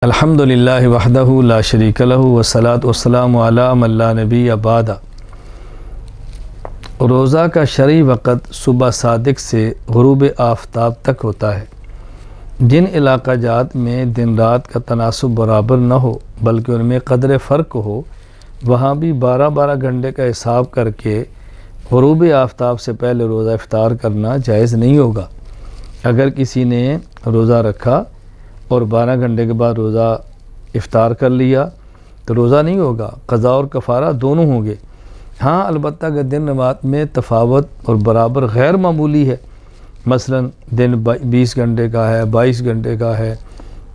الحمدللہ وحدہ لا شریک لہ والصلاۃ والسلام علی من لا نبی بعد۔ روزہ کا شرعی وقت صبح صادق سے غروب آفتاب تک ہوتا ہے۔ جن علاقہ جات میں دن رات کا تناسب برابر نہ ہو بلکہ ان میں قدر فرق ہو، وہاں بھی 12 گھنٹے کا حساب کر کے غروب آفتاب سے پہلے روزہ افطار کرنا جائز نہیں ہوگا۔ اگر کسی نے روزہ رکھا اور 12 گھنٹے کے بعد روزہ افطار کر لیا تو روزہ نہیں ہوگا، قضا اور کفارہ دونوں ہوں گے۔ ہاں البتہ اگر دن رات میں تفاوت اور برابر غیر معمولی ہے، مثلا دن 20 گھنٹے کا ہے، 22 گھنٹے کا ہے،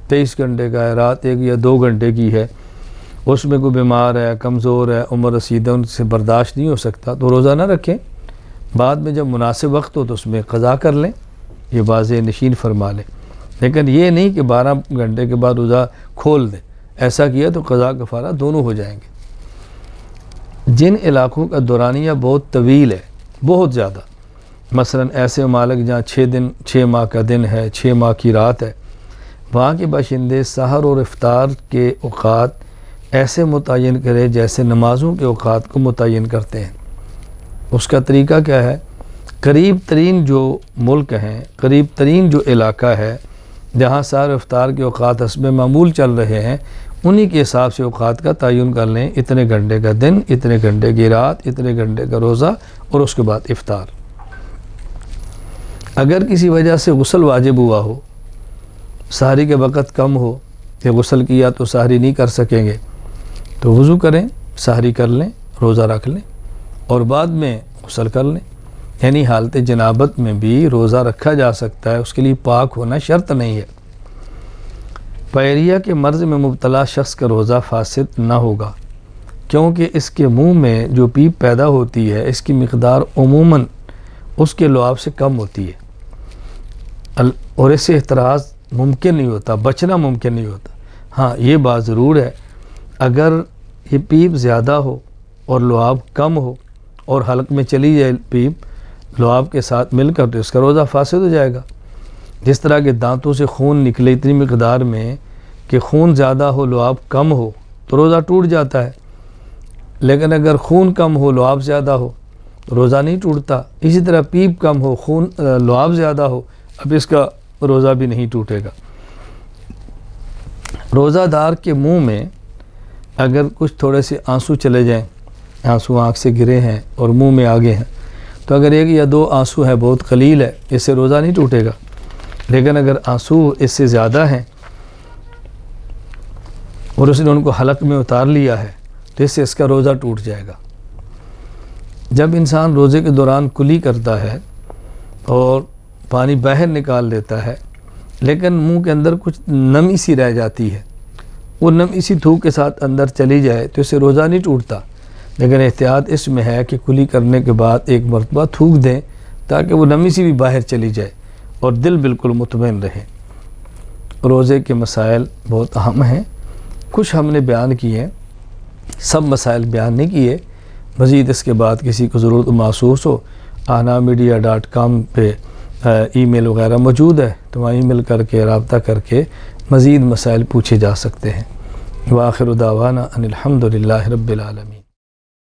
23 گھنٹے کا ہے، رات 1 یا 2 گھنٹے کی ہے، اس میں کوئی بیمار ہے، کمزور ہے، عمر رسیدہ، ان سے برداشت نہیں ہو سکتا تو روزہ نہ رکھیں، بعد میں جب مناسب وقت ہو تو اس میں قضا کر لیں، یہ واضح نشین فرما لیں، لیکن یہ نہیں کہ 12 گھنٹے کے بعد روزہ کھول دیں، ایسا کیا تو قضا کفارہ دونوں ہو جائیں گے۔ جن علاقوں کا دورانیہ بہت طویل ہے، بہت زیادہ، مثلا ایسے ممالک جہاں 6 ماہ کا دن ہے، 6 ماہ کی رات ہے، وہاں کے باشندے سحر اور افطار کے اوقات ایسے متعین کرے جیسے نمازوں کے اوقات کو متعین کرتے ہیں۔ اس کا طریقہ کیا ہے؟ قریب ترین جو ملک ہیں، قریب ترین جو علاقہ ہے جہاں سحر افطار کے اوقات حسب معمول چل رہے ہیں، انہی کے حساب سے اوقات کا تعین کر لیں، اتنے گھنٹے کا دن، اتنے گھنٹے کی رات، اتنے گھنٹے کا روزہ اور اس کے بعد افطار۔ اگر کسی وجہ سے غسل واجب ہوا ہو، سحری کے وقت کم ہو کہ غسل کیا تو سحری نہیں کر سکیں گے تو وضو کریں، سحری کر لیں، روزہ رکھ لیں اور بعد میں غسل کر لیں، یعنی حالت جنابت میں بھی روزہ رکھا جا سکتا ہے، اس کے لیے پاک ہونا شرط نہیں ہے۔ پائریا کے مرض میں مبتلا شخص کا روزہ فاسد نہ ہوگا، کیونکہ اس کے منہ میں جو پیپ پیدا ہوتی ہے اس کی مقدار عموماً اس کے لعاب سے کم ہوتی ہے اور اس سے احتراز ممکن نہیں ہوتا، بچنا ممکن نہیں ہوتا۔ ہاں یہ بات ضرور ہے، اگر یہ پیپ زیادہ ہو اور لعاب کم ہو اور حلق میں چلی جائے پیپ لعاب کے ساتھ مل کر تو اس کا روزہ فاسد ہو جائے گا۔ جس طرح کہ دانتوں سے خون نکلے اتنی مقدار میں کہ خون زیادہ ہو لعاب کم ہو تو روزہ ٹوٹ جاتا ہے، لیکن اگر خون کم ہو لعاب زیادہ ہو تو روزہ نہیں ٹوٹتا۔ اسی طرح پیپ کم ہو خون لعاب زیادہ ہو، اب اس کا روزہ بھی نہیں ٹوٹے گا۔ روزہ دار کے منہ میں اگر کچھ تھوڑے سے آنسو چلے جائیں، آنسو آنکھ سے گرے ہیں اور منہ میں آگے ہیں، تو اگر 1 یا 2 آنسو ہے، بہت قلیل ہے، اس سے روزہ نہیں ٹوٹے گا، لیکن اگر آنسو اس سے زیادہ ہیں اور اس نے ان کو حلق میں اتار لیا ہے تو اس سے اس کا روزہ ٹوٹ جائے گا۔ جب انسان روزے کے دوران کلی کرتا ہے اور پانی باہر نکال دیتا ہے لیکن منہ کے اندر کچھ نمی سی رہ جاتی ہے، وہ نمی سی تھوک کے ساتھ اندر چلی جائے تو اس سے روزہ نہیں ٹوٹتا، لیکن احتیاط اس میں ہے کہ کلی کرنے کے بعد 1 مرتبہ تھوک دیں تاکہ وہ نمی سی بھی باہر چلی جائے اور دل بالکل مطمئن رہے۔ روزے کے مسائل بہت اہم ہیں، کچھ ہم نے بیان کیے ہیں، سب مسائل بیان نہیں کیے۔ مزید اس کے بعد کسی کو ضرورت محسوس ہو، ahnamedia.com پہ ای میل وغیرہ موجود ہے تو وہاں ای میل کر کے رابطہ کر کے مزید مسائل پوچھے جا سکتے ہیں۔ وآخر دعوانا ان الحمدللہ رب العالمین۔